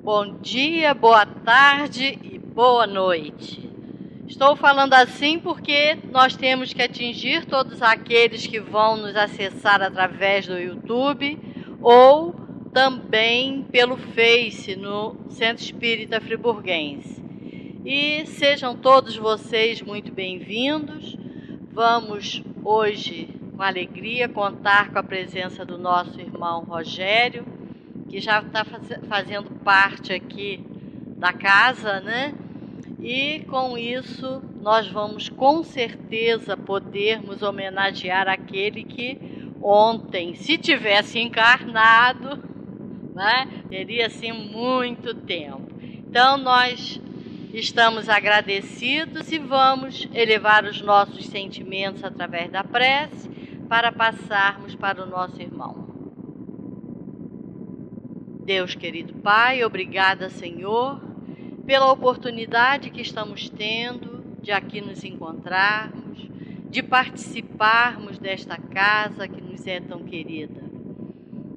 Bom dia, boa tarde e boa noite. Estou falando assim porque nós temos que atingir todos aqueles que vão nos acessar através do YouTube ou também pelo Face no Centro Espírita Friburguense. E sejam todos vocês muito bem-vindos. Vamos hoje, com alegria, contar com a presença do nosso irmão Rogério, que já está fazendo parte aqui da casa, né? E com isso nós vamos com certeza podermos homenagear aquele que ontem, se tivesse encarnado, né, teria assim muito tempo. Então nós estamos agradecidos e vamos elevar os nossos sentimentos através da prece para passarmos para o nosso irmão. Deus querido Pai, obrigada, Senhor, pela oportunidade que estamos tendo de aqui nos encontrarmos, de participarmos desta casa que nos é tão querida.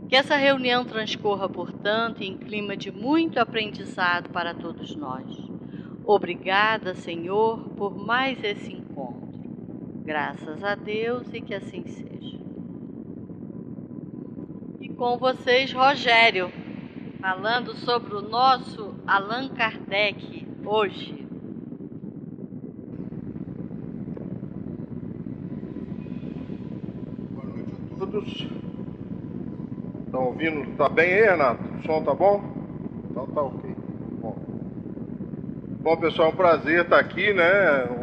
Que essa reunião transcorra, portanto, em clima de muito aprendizado para todos nós. Obrigada, Senhor, por mais esse encontro. Graças a Deus e que assim seja. E com vocês, Rogério, falando sobre o nosso Allan Kardec hoje. Boa noite a todos. Estão ouvindo? Tá bem aí, Renato? O som tá bom? Então tá ok. Bom, pessoal, é um prazer estar aqui, né?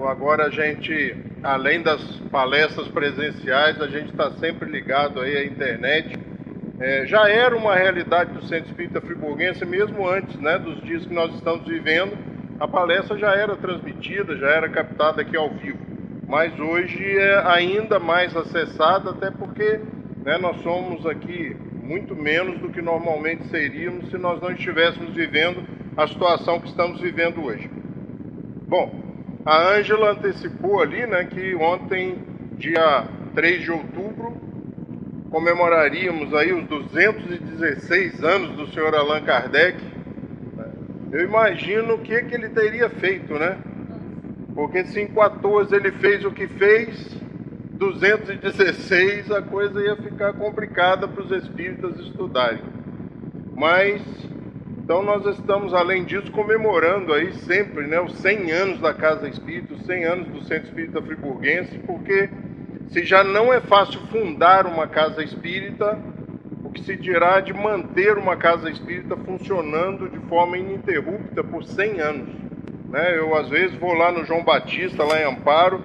Agora a gente, além das palestras presenciais, a gente está sempre ligado aí à internet. Já era uma realidade do Centro Espírita Friburguense, mesmo antes, né, dos dias que nós estamos vivendo, a palestra já era transmitida, já era captada aqui ao vivo. Mas hoje é ainda mais acessada, até porque, né, nós somos aqui muito menos do que normalmente seríamos se nós não estivéssemos vivendo a situação que estamos vivendo hoje. Bom, a Ângela antecipou ali, né, que ontem, dia 3 de outubro, comemoraríamos aí os 216 anos do senhor Allan Kardec. Eu imagino o que ele teria feito, né? Porque se em 14 ele fez o que fez, 216 a coisa ia ficar complicada para os espíritas estudarem. Mas, então nós estamos, além disso, comemorando aí sempre, né, os 100 anos da Casa Espírita, os 100 anos do Centro Espírita Friburguense, porque se já não é fácil fundar uma casa espírita, o que se dirá de manter uma casa espírita funcionando de forma ininterrupta por 100 anos. Né? Eu, às vezes, vou lá no João Batista, lá em Amparo,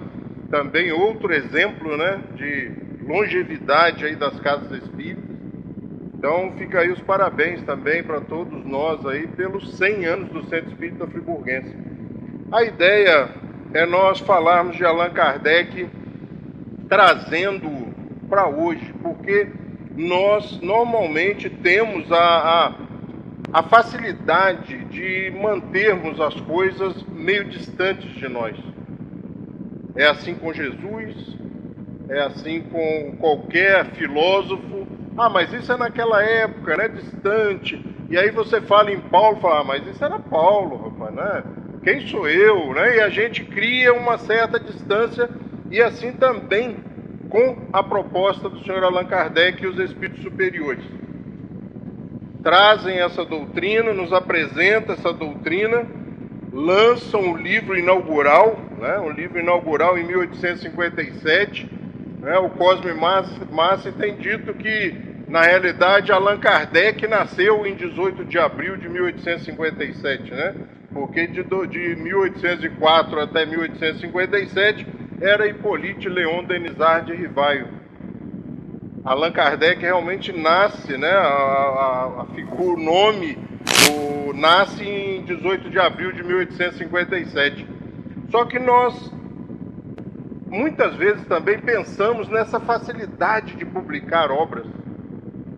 também outro exemplo, né, de longevidade aí das casas espíritas. Então, fica aí os parabéns também para todos nós aí pelos 100 anos do Centro Espírita Friburguense. A ideia é nós falarmos de Allan Kardec trazendo para hoje, porque nós normalmente temos a facilidade de mantermos as coisas meio distantes de nós. É assim com Jesus, é assim com qualquer filósofo. Mas isso é naquela época, né, distante. E aí você fala em Paulo, fala, mas isso era Paulo, rapaz, né? Quem sou eu, né? E a gente cria uma certa distância. E assim também com a proposta do senhor Allan Kardec e os espíritos superiores. Trazem essa doutrina, nos apresentam essa doutrina, lançam o livro inaugural, né, um livro inaugural em 1857. Né, o Cosme Massi tem dito que, na realidade, Allan Kardec nasceu em 18 de abril de 1857, né? Porque de 1804 até 1857 era Hippolyte Léon Denisard de Rivaio. Allan Kardec realmente nasce, né? A figura, o nome, nasce em 18 de abril de 1857. Só que nós, muitas vezes, também pensamos nessa facilidade de publicar obras.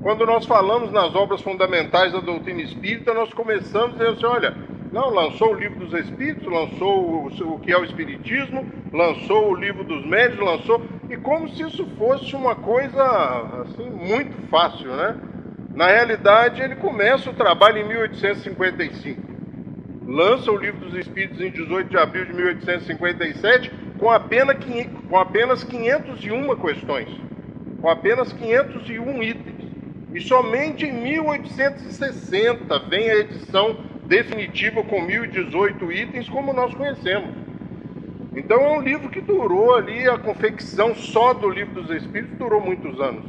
Quando nós falamos nas obras fundamentais da doutrina espírita, nós começamos dizendo assim, olha, não, lançou o livro dos Espíritos, lançou o que é o Espiritismo, lançou o livro dos Médiuns, lançou... E como se isso fosse uma coisa, assim, muito fácil, né? Na realidade, ele começa o trabalho em 1855. Lança o Livro dos Espíritos em 18 de abril de 1857 com apenas 501 questões, com apenas 501 itens. E somente em 1860 vem a edição definitiva com 1018 itens, como nós conhecemos. Então é um livro que durou ali, a confecção só do Livro dos Espíritos durou muitos anos,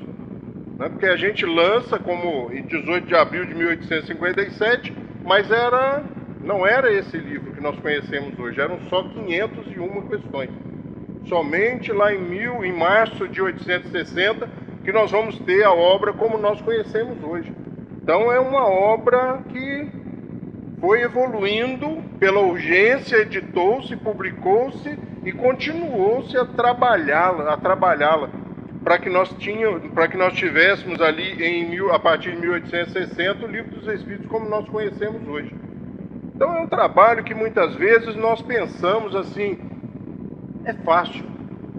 né? Porque a gente lança como em 18 de abril de 1857, mas não era esse livro que nós conhecemos hoje, eram só 501 questões. Somente lá em março de 1860 que nós vamos ter a obra como nós conhecemos hoje. Então é uma obra que foi evoluindo pela urgência, editou-se, publicou-se e continuou-se a trabalhá-la, para que nós tivéssemos ali a partir de 1860 o Livro dos Espíritos como nós conhecemos hoje. Então é um trabalho que muitas vezes nós pensamos assim, é fácil,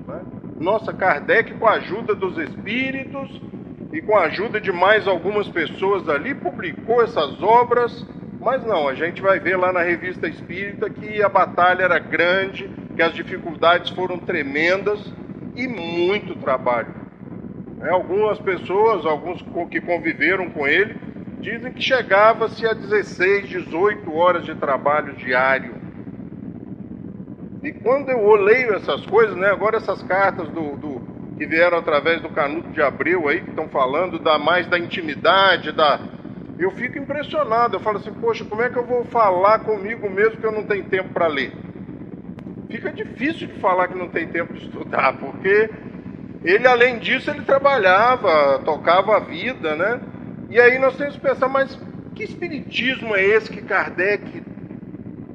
né? Nossa, Kardec, com a ajuda dos espíritos e com a ajuda de mais algumas pessoas ali, publicou essas obras, mas não, a gente vai ver lá na Revista Espírita que a batalha era grande, que as dificuldades foram tremendas e muito trabalho. Algumas pessoas, alguns que conviveram com ele, dizem que chegava-se a 16, 18 horas de trabalho diário. E quando eu leio essas coisas, né, agora essas cartas que vieram através do Canuto de Abreu aí, que estão falando mais da intimidade, eu fico impressionado. Eu falo assim, poxa, como é que eu vou falar comigo mesmo que eu não tenho tempo para ler? Fica difícil de falar que não tem tempo de estudar, porque ele, além disso, ele trabalhava, tocava a vida, né? E aí nós temos que pensar, mas que espiritismo é esse que Kardec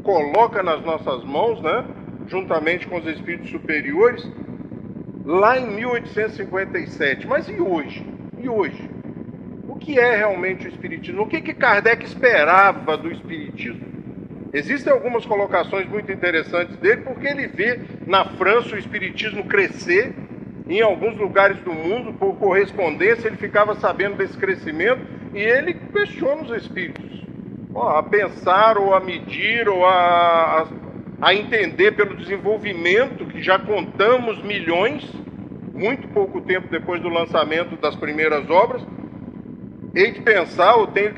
coloca nas nossas mãos, né? Juntamente com os espíritos superiores, lá em 1857. Mas e hoje? E hoje? O que é realmente o espiritismo? O que Kardec esperava do espiritismo? Existem algumas colocações muito interessantes dele, porque ele vê na França o espiritismo crescer, em alguns lugares do mundo, por correspondência, ele ficava sabendo desse crescimento e ele questiona os espíritos a pensar ou a medir ou a entender pelo desenvolvimento, que já contamos milhões, muito pouco tempo depois do lançamento das primeiras obras. Tenho que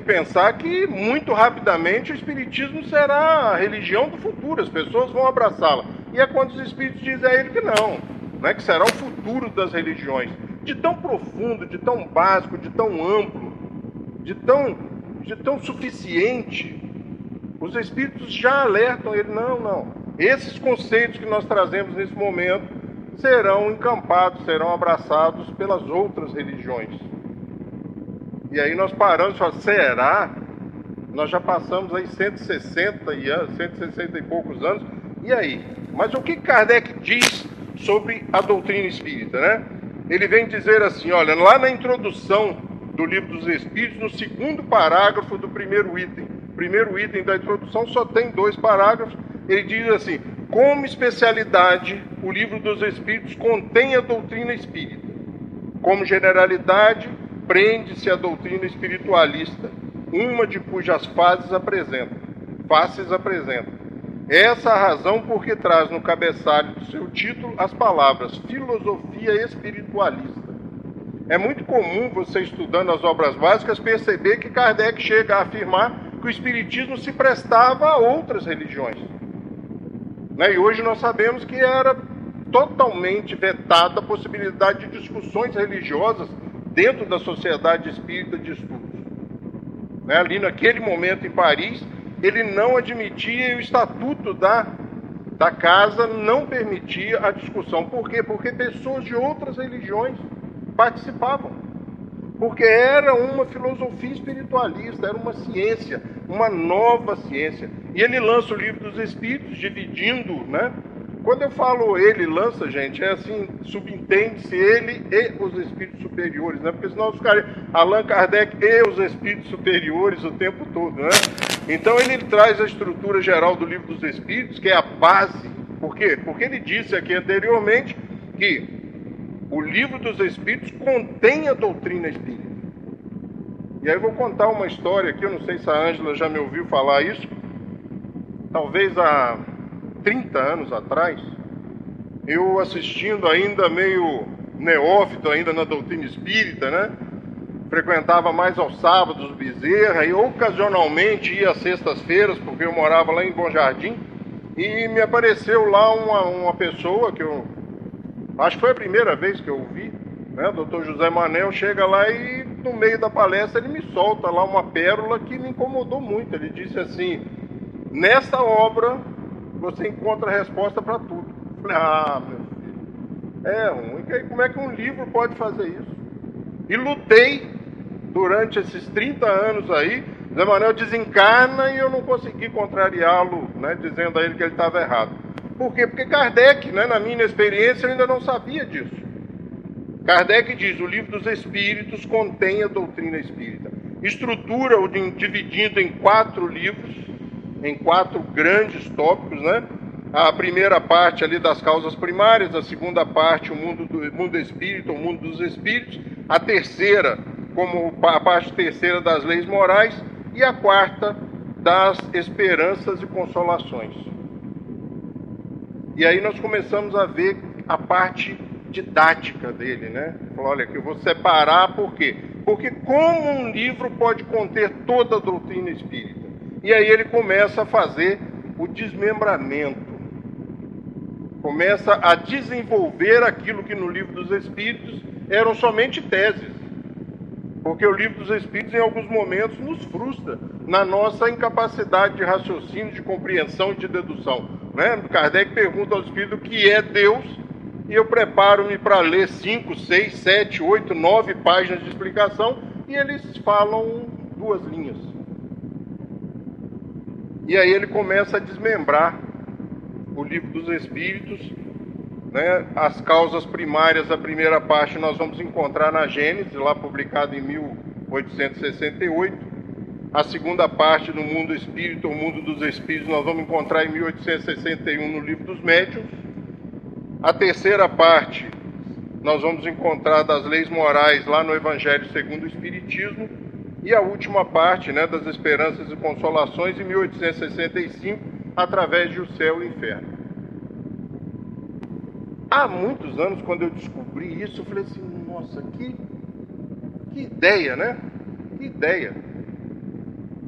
pensar que muito rapidamente o espiritismo será a religião do futuro, as pessoas vão abraçá-la. E é quando os espíritos dizem a ele que não, né, que será o futuro das religiões. De tão profundo, de tão básico, de tão amplo, de tão suficiente, os espíritos já alertam ele, não. Esses conceitos que nós trazemos nesse momento serão encampados, serão abraçados pelas outras religiões. E aí nós paramos e falamos, será? Nós já passamos aí 160 e poucos anos, e aí? Mas o que Kardec diz sobre a doutrina espírita, né? Ele vem dizer assim, olha, lá na introdução do Livro dos Espíritos, no segundo parágrafo do primeiro item da introdução só tem 2 parágrafos, ele diz assim, como especialidade, o Livro dos Espíritos contém a doutrina espírita. Como generalidade, prende-se a doutrina espiritualista, uma de cujas faces apresenta. Essa é a razão por que traz no cabeçalho do seu título as palavras filosofia espiritualista. É muito comum você, estudando as obras básicas, perceber que Kardec chega a afirmar que o espiritismo se prestava a outras religiões. E hoje nós sabemos que era totalmente vetada a possibilidade de discussões religiosas dentro da Sociedade Espírita de Estudos. Ali naquele momento em Paris, ele não admitia, e o estatuto da casa não permitia a discussão. Por quê? Porque pessoas de outras religiões participavam. Porque era uma filosofia espiritualista, era uma ciência, uma nova ciência. E ele lança o Livro dos Espíritos, dividindo, né? Quando eu falo ele lança, gente, é assim, subentende-se ele e os espíritos superiores, né? Porque senão ficaria Allan Kardec e os espíritos superiores o tempo todo, né? Então ele traz a estrutura geral do Livro dos Espíritos, que é a base. Por quê? Porque ele disse aqui anteriormente que o Livro dos Espíritos contém a doutrina espírita. E aí eu vou contar uma história aqui, eu não sei se a Ângela já me ouviu falar isso. Talvez há 30 anos atrás, eu assistindo ainda meio neófito ainda na doutrina espírita, né? Frequentava mais aos sábados Bezerra e ocasionalmente ia às sextas-feiras, porque eu morava lá em Bom Jardim, e me apareceu lá uma pessoa que eu acho que foi a primeira vez que eu vi, né? O doutor José Manel chega lá e no meio da palestra ele me solta lá uma pérola que me incomodou muito. Ele disse assim: nessa obra você encontra a resposta para tudo. Eu falei: ah, meu filho, é ruim. Como é que um livro pode fazer isso? E lutei durante esses 30 anos aí. Zé Manuel desencarna e eu não consegui contrariá-lo, né, dizendo a ele que ele estava errado. Por quê? Porque Kardec, né, na minha experiência, eu ainda não sabia disso. Kardec diz: o Livro dos Espíritos contém a doutrina espírita. Estrutura-o dividindo em 4 livros, em 4 grandes tópicos, né? A primeira parte ali das causas primárias, a segunda parte o mundo espírita, o mundo dos espíritos, a terceira como a parte terceira das leis morais e a quarta das esperanças e consolações. E aí nós começamos a ver a parte didática dele, né? Falou: olha, que eu vou separar, por quê? Porque como um livro pode conter toda a doutrina espírita? E aí ele começa a fazer o desmembramento, começa a desenvolver aquilo que no Livro dos Espíritos eram somente teses. Porque o Livro dos Espíritos, em alguns momentos, nos frustra na nossa incapacidade de raciocínio, de compreensão e de dedução, né? Kardec pergunta aos Espíritos o que é Deus, e eu preparo-me para ler 5, 6, 7, 8, 9 páginas de explicação, e eles falam 2 linhas. E aí ele começa a desmembrar o Livro dos Espíritos, né? As causas primárias, a primeira parte nós vamos encontrar na Gênesis, lá publicado em 1868. A segunda parte do mundo espírita, o mundo dos espíritos, nós vamos encontrar em 1861 no Livro dos Médiuns. A terceira parte nós vamos encontrar das leis morais lá no Evangelho segundo o Espiritismo. E a última parte, né, das esperanças e consolações em 1865, através de O Céu e o Inferno. Há muitos anos, quando eu descobri isso, eu falei assim: nossa, que ideia, né? Que ideia.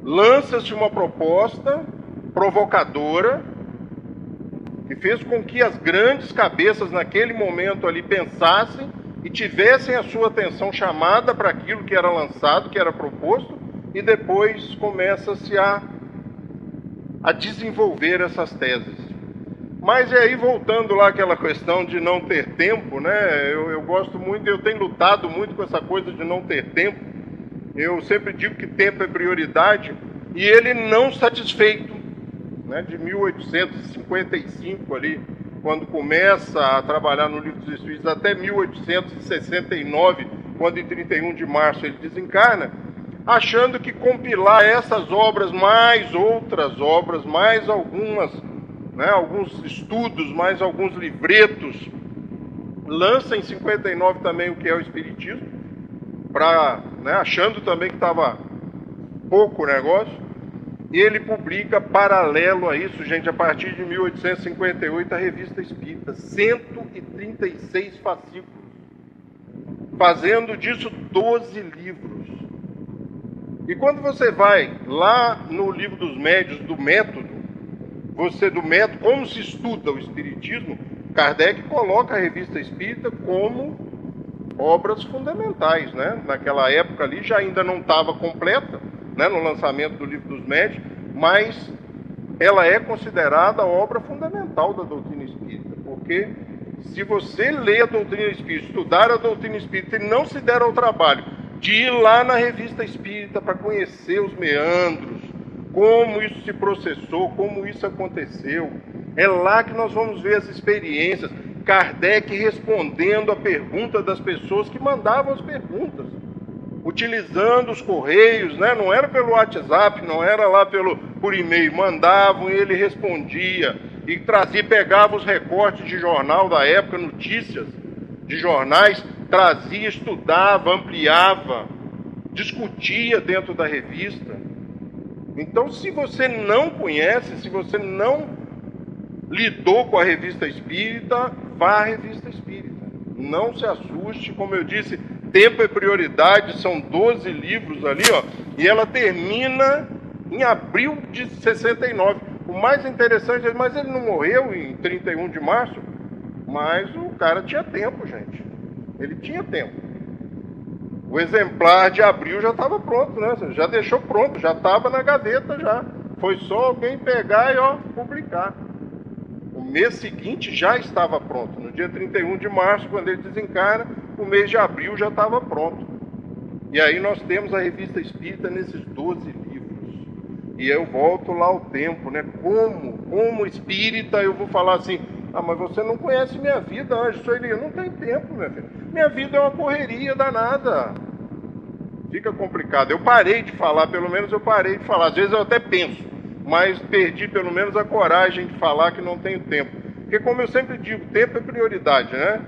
Lança-se uma proposta provocadora que fez com que as grandes cabeças naquele momento ali pensassem e tivessem a sua atenção chamada para aquilo que era lançado, que era proposto, e depois começa-se a desenvolver essas teses. Mas e aí, voltando lá àquela questão de não ter tempo, né? Eu gosto muito, eu tenho lutado muito com essa coisa de não ter tempo. Eu sempre digo que tempo é prioridade, e ele não satisfeito, né, de 1855 ali, quando começa a trabalhar no Livro dos Espíritos, até 1869, quando em 31 de março ele desencarna, achando que compilar essas obras, mais outras obras, mais algumas, né, alguns estudos, mais alguns livretos, lança em 59 também o que é o Espiritismo, né, achando também que estava pouco negócio. E ele publica, paralelo a isso, gente, a partir de 1858, a Revista Espírita, 136 fascículos, fazendo disso 12 livros. E quando você vai lá no Livro dos Médiuns, do método, como se estuda o Espiritismo, Kardec coloca a Revista Espírita como obras fundamentais, né? Naquela época ali já ainda não estava completa, né, no lançamento do Livro dos Médiuns, mas ela é considerada a obra fundamental da doutrina espírita, porque se você lê a doutrina espírita, estudar a doutrina espírita e não se der ao trabalho de ir lá na Revista Espírita para conhecer os meandros, como isso se processou, como isso aconteceu, é lá que nós vamos ver as experiências, Kardec respondendo a pergunta das pessoas que mandavam as perguntas, utilizando os correios, né? Não era pelo WhatsApp, não era lá por e-mail, mandavam e ele respondia, e trazia, pegava os recortes de jornal da época, notícias de jornais, trazia, estudava, ampliava, discutia dentro da revista. Então, se você não conhece, se você não lidou com a Revista Espírita, vá à Revista Espírita. Não se assuste, como eu disse, tempo é prioridade, são 12 livros ali, ó, e ela termina em abril de 69. O mais interessante, mas ele não morreu em 31 de março, mas o cara tinha tempo, gente. Ele tinha tempo. O exemplar de abril já estava pronto, né? Já deixou pronto, já estava na gaveta já. Foi só alguém pegar e, ó, publicar. O mês seguinte já estava pronto. No dia 31 de março, quando ele desencarna, o mês de abril já estava pronto. E aí nós temos a Revista Espírita nesses 12 livros. E eu volto lá ao tempo, né? Como espírita, eu vou falar assim: ah, mas você não conhece minha vida, Anjo. Eu não tenho tempo, minha filha. Minha vida é uma correria danada. Fica complicado. Eu parei de falar, pelo menos eu parei de falar. Às vezes eu até penso, mas perdi pelo menos a coragem de falar que não tenho tempo. Porque, como eu sempre digo, tempo é prioridade, né?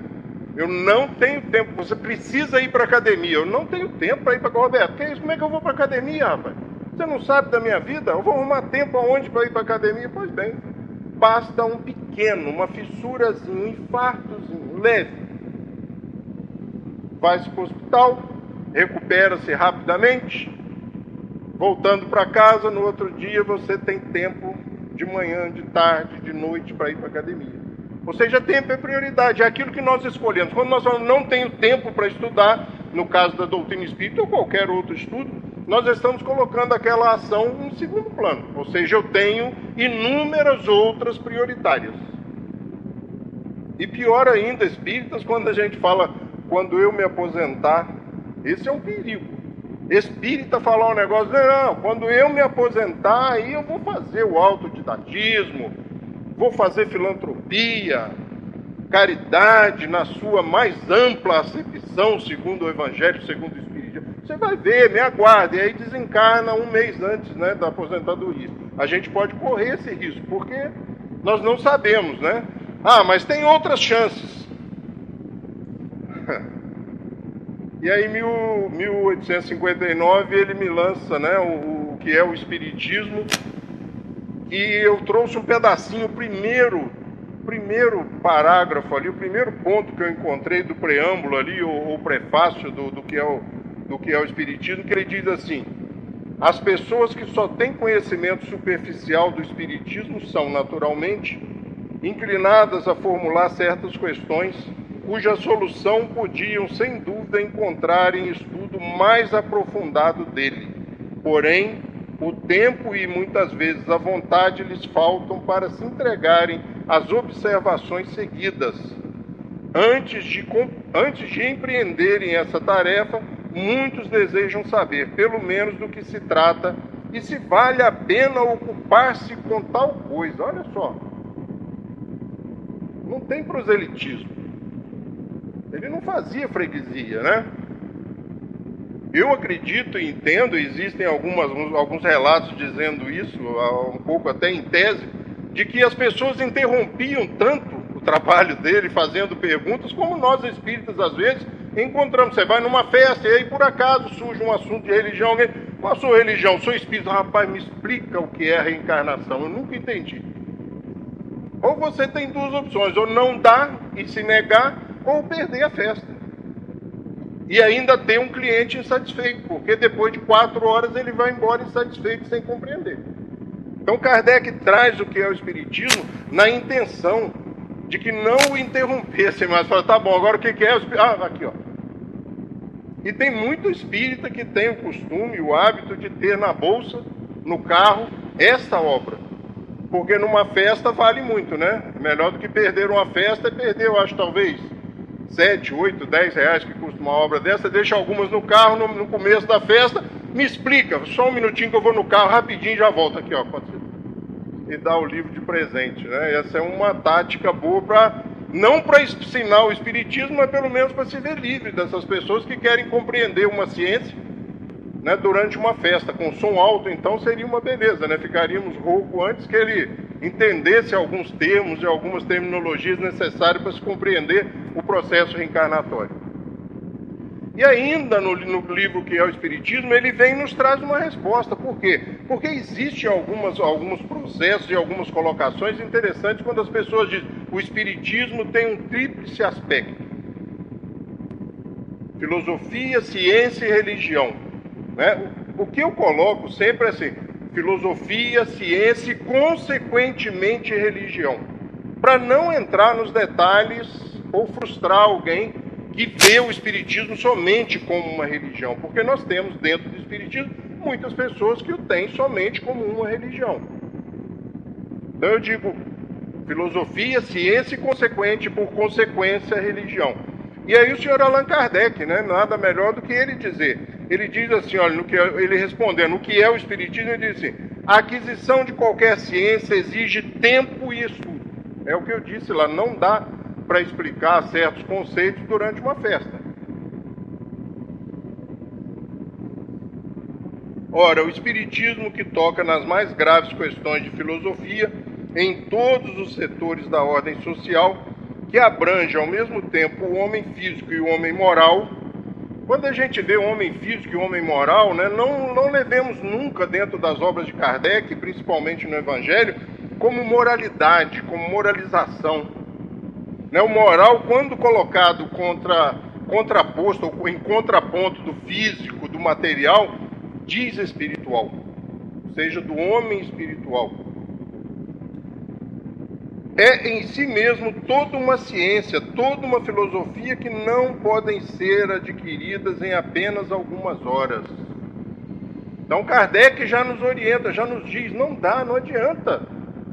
Eu não tenho tempo. Você precisa ir para academia. Eu não tenho tempo para ir para... Roberto, que isso? Como é que eu vou para academia, rapaz? Você não sabe da minha vida? Eu vou arrumar tempo aonde para ir para academia? Pois bem, basta um pequeno, uma fissurazinha, um infartozinho leve. Vai-se para o hospital, recupera-se rapidamente, voltando para casa, no outro dia você tem tempo de manhã, de tarde, de noite para ir para a academia. Ou seja, tempo é prioridade, é aquilo que nós escolhemos. Quando nós falamos não tenho tempo para estudar, no caso da doutrina espírita ou qualquer outro estudo, nós estamos colocando aquela ação em segundo plano. Ou seja, eu tenho inúmeras outras prioritárias. E pior ainda, espíritas, quando a gente fala, quando eu me aposentar, esse é um perigo. Espírita falar um negócio, não, quando eu me aposentar, aí eu vou fazer o autodidatismo, vou fazer filantropia, caridade na sua mais ampla acepção, segundo o Evangelho, segundo o Espiritismo. Você vai ver, me aguarde, e aí desencarna um mês antes, né, da aposentadoria. A gente pode correr esse risco, porque nós não sabemos, né? Ah, mas tem outras chances. E aí, em 1859, ele me lança, né, o que é o Espiritismo, e eu trouxe um pedacinho, o primeiro parágrafo ali, o primeiro ponto que eu encontrei do preâmbulo ali, o prefácio do que é o Espiritismo, que ele diz assim: as pessoas que só têm conhecimento superficial do Espiritismo são, naturalmente, inclinadas a formular certas questões cuja solução podiam, sem dúvida, encontrar em estudo mais aprofundado dele. Porém, o tempo e muitas vezes a vontade lhes faltam para se entregarem às observações seguidas. Antes de empreenderem essa tarefa, muitos desejam saber, pelo menos, do que se trata e se vale a pena ocupar-se com tal coisa. Olha só, não tem proselitismo. Ele não fazia freguesia, né? Eu acredito e entendo, existem alguns relatos dizendo isso, um pouco até em tese, de que as pessoas interrompiam tanto o trabalho dele fazendo perguntas, como nós espíritas às vezes encontramos. Você vai numa festa e aí por acaso surge um assunto de religião, alguém: qual a sua religião? Sou espírita. Rapaz, me explica o que é a reencarnação, eu nunca entendi. Ou você tem duas opções, ou não dá e se negar, ou perder a festa. E ainda ter um cliente insatisfeito, porque depois de 4 horas ele vai embora insatisfeito, sem compreender. Então Kardec traz o que é o Espiritismo na intenção de que não o interrompesse mais. Fala, tá bom, agora o que é o Espiritismo? Ah, aqui, ó. E tem muito espírita que tem o costume, o hábito de ter na bolsa, no carro, essa obra. Porque numa festa vale muito, né? Melhor do que perder uma festa é perder, eu acho, talvez 7, 8, 10 reais que custa uma obra dessa. Deixa algumas no carro no começo da festa. Me explica, só um minutinho que eu vou no carro rapidinho e já volto aqui, ó. E dá o livro de presente, né? Essa é uma tática boa não para ensinar o espiritismo, mas pelo menos para se ver livre dessas pessoas que querem compreender uma ciência, né, durante uma festa. Com som alto, então, seria uma beleza, né? Ficaríamos rouco antes que ele entendesse alguns termos e algumas terminologias necessárias para se compreender o processo reencarnatório. E ainda no livro que é o Espiritismo, ele vem e nos traz uma resposta. Por quê? Porque existem alguns processos e algumas colocações interessantes quando as pessoas dizem o Espiritismo tem um tríplice aspecto: filosofia, ciência e religião. Né? O que eu coloco sempre é assim: filosofia, ciência e, consequentemente, religião. Para não entrar nos detalhes ou frustrar alguém que vê o Espiritismo somente como uma religião, porque nós temos dentro do Espiritismo muitas pessoas que o têm somente como uma religião. Então eu digo filosofia, ciência e, por consequência, religião. E aí o senhor Allan Kardec, né, nada melhor do que ele dizer. Ele diz assim, olha, ele respondendo o que é o Espiritismo, ele diz assim: a aquisição de qualquer ciência exige tempo e estudo. É o que eu disse lá, não dá para explicar certos conceitos durante uma festa. Ora, o Espiritismo, que toca nas mais graves questões de filosofia, em todos os setores da ordem social, que abrange ao mesmo tempo o homem físico e o homem moral. Quando a gente vê o homem físico e o homem moral, né, não levemos nunca dentro das obras de Kardec, principalmente no Evangelho, como moralidade, como moralização. Né, o moral, quando colocado contraposto ou em contraponto do físico, do material, diz espiritual, ou seja, do homem espiritual. É em si mesmo toda uma ciência, toda uma filosofia que não podem ser adquiridas em apenas algumas horas. Então Kardec já nos orienta, já nos diz, não dá, não adianta.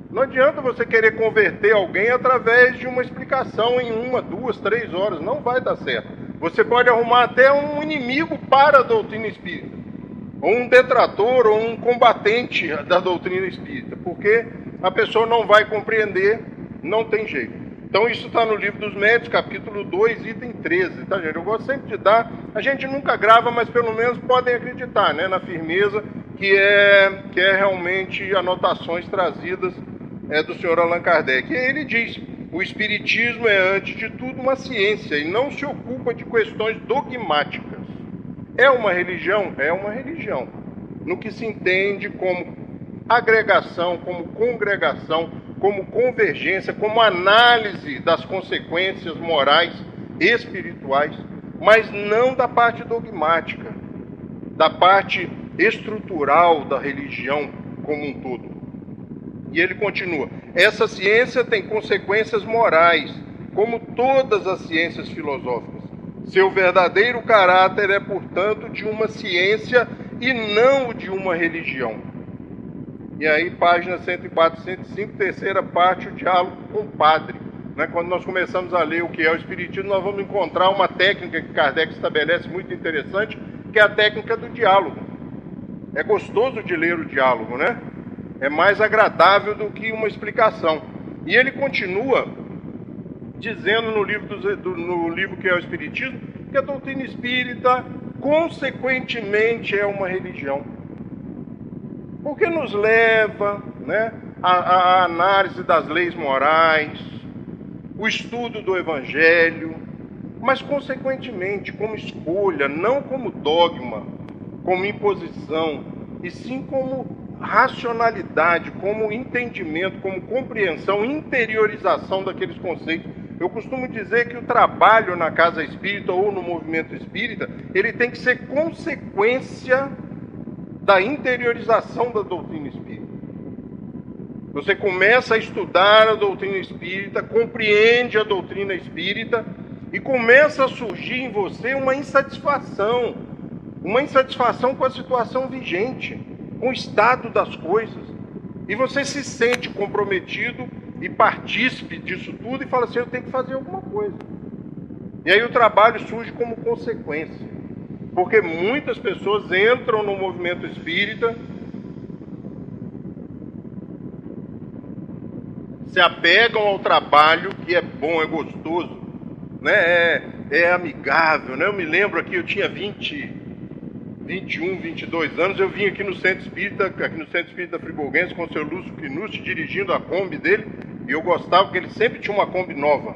Não adianta você querer converter alguém através de uma explicação em 1, 2, 3 horas, não vai dar certo. Você pode arrumar até um inimigo para a doutrina espírita, ou um detrator, ou um combatente da doutrina espírita, porque a pessoa não vai compreender, não tem jeito. Então isso está no Livro dos Médiuns, capítulo 2, item 13, tá, gente? Eu gosto sempre de dar, a gente nunca grava, mas pelo menos podem acreditar, né, na firmeza que é realmente anotações trazidas do senhor Allan Kardec. E aí ele diz: o Espiritismo é, antes de tudo, uma ciência e não se ocupa de questões dogmáticas. É uma religião? É uma religião, no que se entende como agregação, como congregação, como convergência, como análise das consequências morais, espirituais, mas não da parte dogmática, da parte estrutural da religião como um todo. E ele continua: essa ciência tem consequências morais, como todas as ciências filosóficas. Seu verdadeiro caráter é, portanto, de uma ciência e não de uma religião. E aí, página 104 e 105, terceira parte, o diálogo com o padre. Né? Quando nós começamos a ler o que é o Espiritismo, nós vamos encontrar uma técnica que Kardec estabelece muito interessante, que é a técnica do diálogo. É gostoso de ler o diálogo, né? É mais agradável do que uma explicação. E ele continua dizendo no livro que é o Espiritismo, que a doutrina espírita, consequentemente, é uma religião. Porque nos leva, né, à análise das leis morais, o estudo do Evangelho, mas, consequentemente, como escolha, não como dogma, como imposição, e sim como racionalidade, como entendimento, como compreensão, interiorização daqueles conceitos. Eu costumo dizer que o trabalho na casa espírita ou no movimento espírita, ele tem que ser consequência da interiorização da doutrina espírita. Você começa a estudar a doutrina espírita, compreende a doutrina espírita e começa a surgir em você uma insatisfação com a situação vigente, com o estado das coisas. E você se sente comprometido e partícipe disso tudo e fala assim: eu tenho que fazer alguma coisa. E aí o trabalho surge como consequência. Porque muitas pessoas entram no movimento espírita, se apegam ao trabalho, que é bom, é gostoso, né? É amigável, né? Eu me lembro aqui, eu tinha 21, 22 anos, eu vim aqui no Centro Espírita Friburguense, com o seu Lúcio Quinucci, dirigindo a Kombi dele, e eu gostava porque ele sempre tinha uma Kombi nova.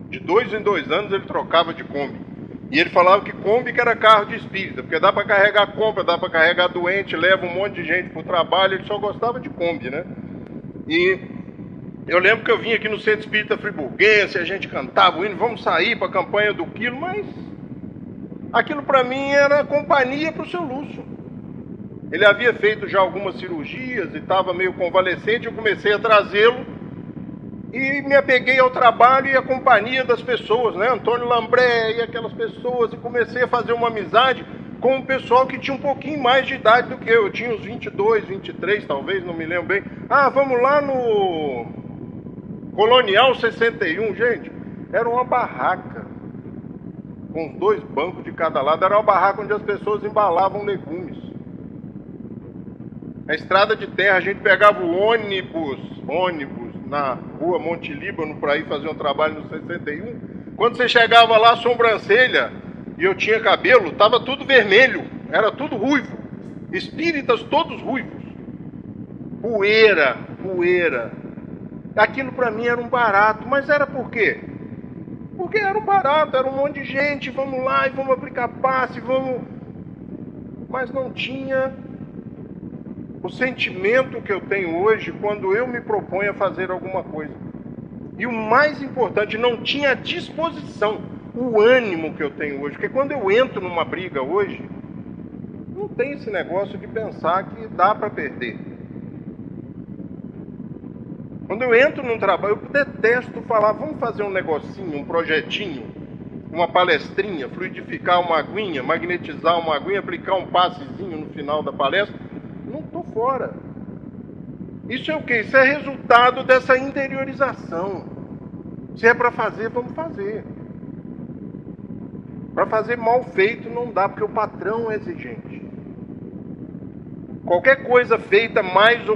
De 2 em 2 anos ele trocava de Kombi. E ele falava que Kombi que era carro de espírita, porque dá para carregar compra, dá para carregar doente, leva um monte de gente para o trabalho, ele só gostava de Kombi, né? E eu lembro que eu vim aqui no Centro Espírita Friburguense, a gente cantava o hino, vamos sair para a campanha do quilo, mas aquilo para mim era companhia para o seu Lúcio. Ele havia feito já algumas cirurgias e estava meio convalescente, eu comecei a trazê-lo e me apeguei ao trabalho e à companhia das pessoas, né? Antônio Lambré e aquelas pessoas, e comecei a fazer uma amizade com o pessoal que tinha um pouquinho mais de idade do que eu. Eu tinha uns 22, 23 talvez, não me lembro bem. Ah, vamos lá no Colonial 61, gente. Era uma barraca com os 2 bancos de cada lado. Era uma barraca onde as pessoas embalavam legumes. A estrada de terra, a gente pegava o ônibus na rua Monte Líbano para ir fazer um trabalho no 61. Quando você chegava lá, a sobrancelha, e eu tinha cabelo, estava tudo vermelho, era tudo ruivo. Espíritas todos ruivos. Poeira. Aquilo para mim era um barato, mas era por quê? Porque era um barato, era um monte de gente, vamos lá e vamos aplicar passe, vamos... Mas não tinha o sentimento que eu tenho hoje quando eu me proponho a fazer alguma coisa. E o mais importante, não tinha a disposição, o ânimo que eu tenho hoje. Porque quando eu entro numa briga hoje, não tem esse negócio de pensar que dá para perder. Quando eu entro num trabalho, eu detesto falar, vamos fazer um negocinho, um projetinho, uma palestrinha, fluidificar uma aguinha, magnetizar uma aguinha, aplicar um passezinho no final da palestra. Não estou fora. Isso é o quê? Isso é resultado dessa interiorização. Se é para fazer, vamos fazer. Para fazer mal feito não dá, porque o patrão é exigente. Qualquer coisa feito mais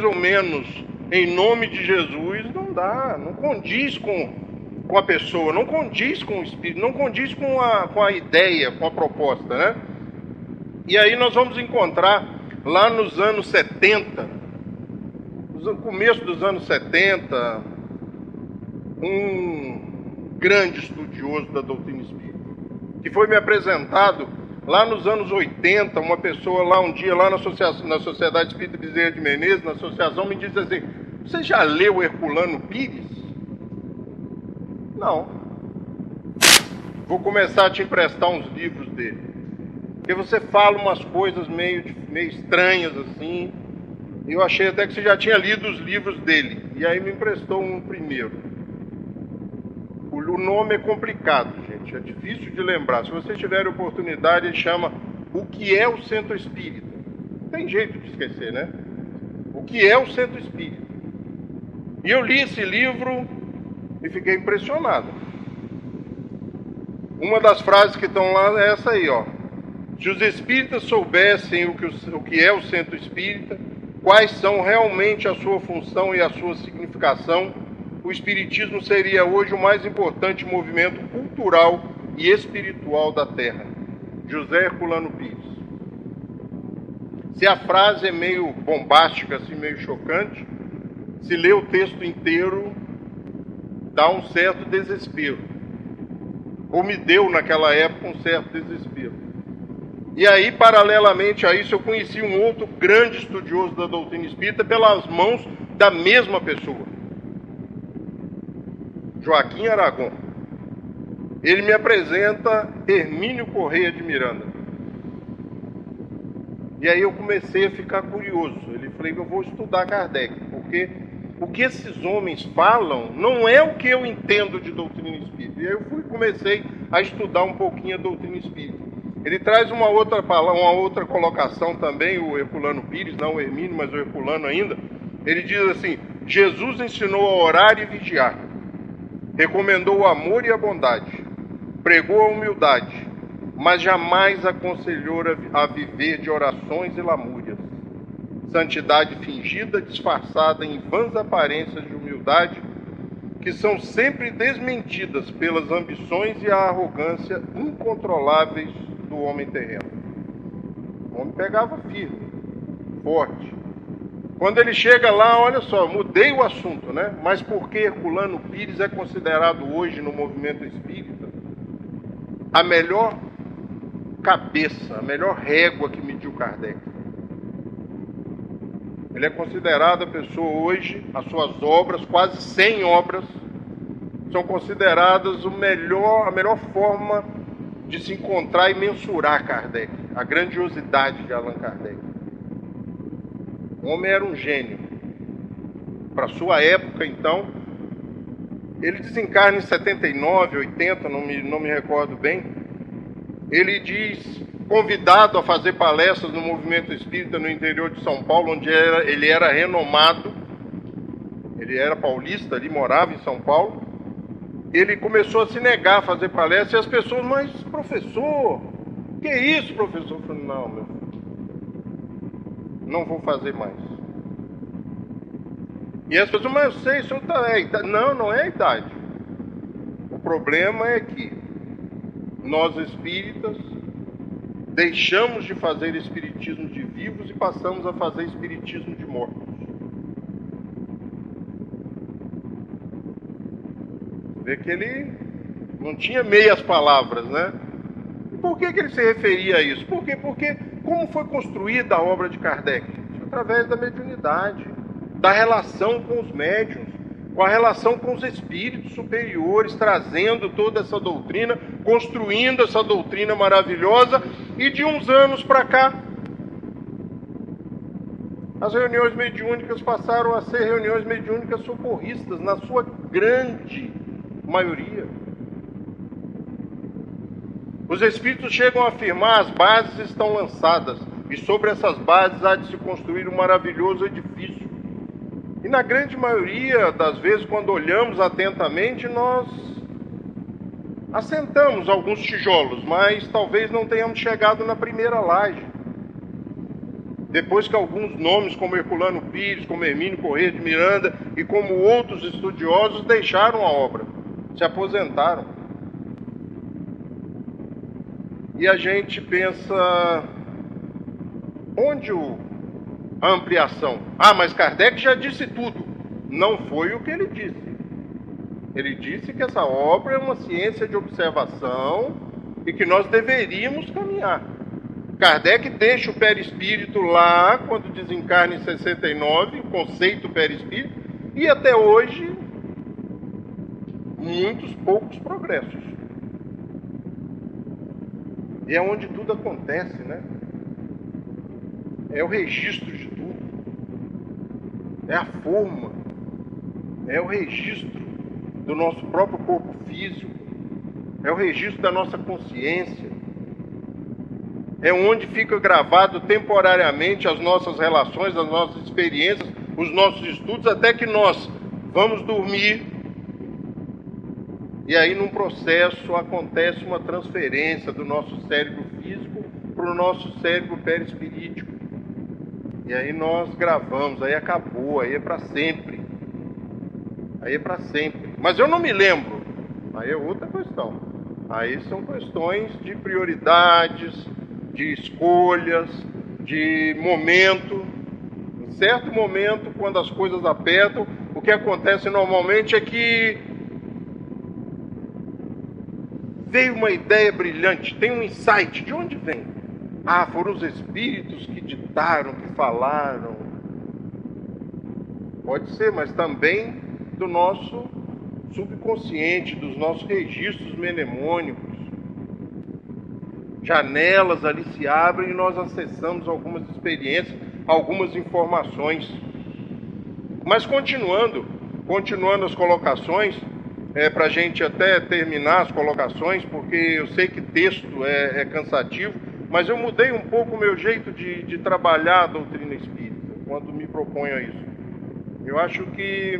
ou menos em nome de Jesus não dá, não condiz com a pessoa, não condiz com o espírito, não condiz com a ideia, com a proposta, né? E aí nós vamos encontrar lá nos anos 70, no começo dos anos 70, um grande estudioso da doutrina espírita, que foi me apresentado lá nos anos 80, uma pessoa lá um dia, lá na Sociedade Espírita Bezerra de Menezes, na associação, me disse assim, você já leu Herculano Pires? Não. Vou começar a te emprestar uns livros dele. Porque você fala umas coisas meio estranhas assim. Eu achei até que você já tinha lido os livros dele. E aí me emprestou um primeiro. O nome é complicado, gente. É difícil de lembrar. Se vocês tiverem oportunidade, ele chama O que é o Centro Espírita. Não tem jeito de esquecer, né? O que é o Centro Espírita. E eu li esse livro e fiquei impressionado. Uma das frases que estão lá é essa aí, ó. Se os espíritas soubessem o que é o Centro Espírita, quais são realmente a sua função e a sua significação, o espiritismo seria hoje o mais importante movimento cultural e espiritual da Terra. José Herculano Pires. Se a frase é meio bombástica, assim, meio chocante, se lê o texto inteiro, dá um certo desespero. Ou me deu naquela época um certo desespero. E aí, paralelamente a isso, eu conheci um outro grande estudioso da doutrina espírita pelas mãos da mesma pessoa. Joaquim Aragon. Ele me apresenta Hermínio Correia de Miranda. E aí eu comecei a ficar curioso. Ele falou que eu vou estudar Kardec, porque o que esses homens falam não é o que eu entendo de doutrina espírita. E aí eu comecei a estudar um pouquinho a doutrina espírita. Ele traz uma outra colocação também, o Herculano Pires, não o Hermínio, mas o Herculano ainda. Ele diz assim, Jesus ensinou a orar e vigiar, recomendou o amor e a bondade, pregou a humildade, mas jamais aconselhou a viver de orações e lamúrias. Santidade fingida, disfarçada em vãs aparências de humildade, que são sempre desmentidas pelas ambições e a arrogância incontroláveis do homem terreno. O homem pegava firme, forte. Quando ele chega lá, olha só, mudei o assunto, né? Mas por que Herculano Pires é considerado hoje no movimento espírita a melhor cabeça, a melhor régua que mediu Kardec. Ele é considerado a pessoa hoje, as suas obras, quase 100 obras, são consideradas a melhor forma de se encontrar e mensurar Kardec, a grandiosidade de Allan Kardec. O homem era um gênio. Para sua época, então, ele desencarna em 79, 80, não me recordo bem. Ele diz, convidado a fazer palestras no movimento espírita no interior de São Paulo, onde ele era renomado, ele era paulista, ali morava em São Paulo. Ele começou a se negar a fazer palestras e as pessoas, mas professor, que isso, professor? Eu falei, não, meu filho, não vou fazer mais. E as pessoas, mas eu sei, o senhor está... Não, não é a idade. O problema é que nós espíritas deixamos de fazer espiritismo de vivos e passamos a fazer espiritismo de mortos. Vê que ele não tinha meias palavras, né? E por que ele se referia a isso? Por quê? Porque como foi construída a obra de Kardec? Através da mediunidade, da relação com os médiuns, com a relação com os espíritos superiores, trazendo toda essa doutrina, construindo essa doutrina maravilhosa, e de uns anos para cá, as reuniões mediúnicas passaram a ser reuniões mediúnicas socorristas, na sua grande maioria. Os espíritos chegam a afirmar: as bases estão lançadas, e sobre essas bases há de se construir um maravilhoso edifício. E na grande maioria das vezes, quando olhamos atentamente, nós assentamos alguns tijolos, mas talvez não tenhamos chegado na primeira laje. Depois que alguns nomes, como Herculano Pires, como Hermínio Corrêa de Miranda e como outros estudiosos deixaram a obra, se aposentaram. E a gente pensa, onde a ampliação? Ah, mas Kardec já disse tudo. Não foi o que ele disse. Ele disse que essa obra é uma ciência de observação e que nós deveríamos caminhar. Kardec deixa o perispírito lá, quando desencarna em 69, o conceito perispírito, e até hoje, poucos progressos. E é onde tudo acontece, né? É o registro de tudo. É a forma. É o registro do nosso próprio corpo físico. É o registro da nossa consciência. É onde fica gravado temporariamente as nossas relações, as nossas experiências, os nossos estudos, até que nós vamos dormir. E aí, num processo, acontece uma transferência do nosso cérebro físico para o nosso cérebro perispirítico. E aí nós gravamos, aí acabou, aí é para sempre. Aí é para sempre. Mas eu não me lembro. Aí é outra questão. Aí são questões de prioridades, de escolhas, de momento. Em certo momento, quando as coisas apertam, o que acontece normalmente é que veio uma ideia brilhante, tem um insight. De onde vem? Ah, foram os espíritos que ditaram, que falaram. Pode ser, mas também do nosso subconsciente, dos nossos registros mnemônicos. Janelas ali se abrem e nós acessamos algumas experiências, algumas informações. Mas continuando as colocações, para a gente até terminar as colocações, porque eu sei que texto é cansativo, mas eu mudei um pouco o meu jeito de trabalhar a doutrina espírita, quando me proponho a isso. Eu acho que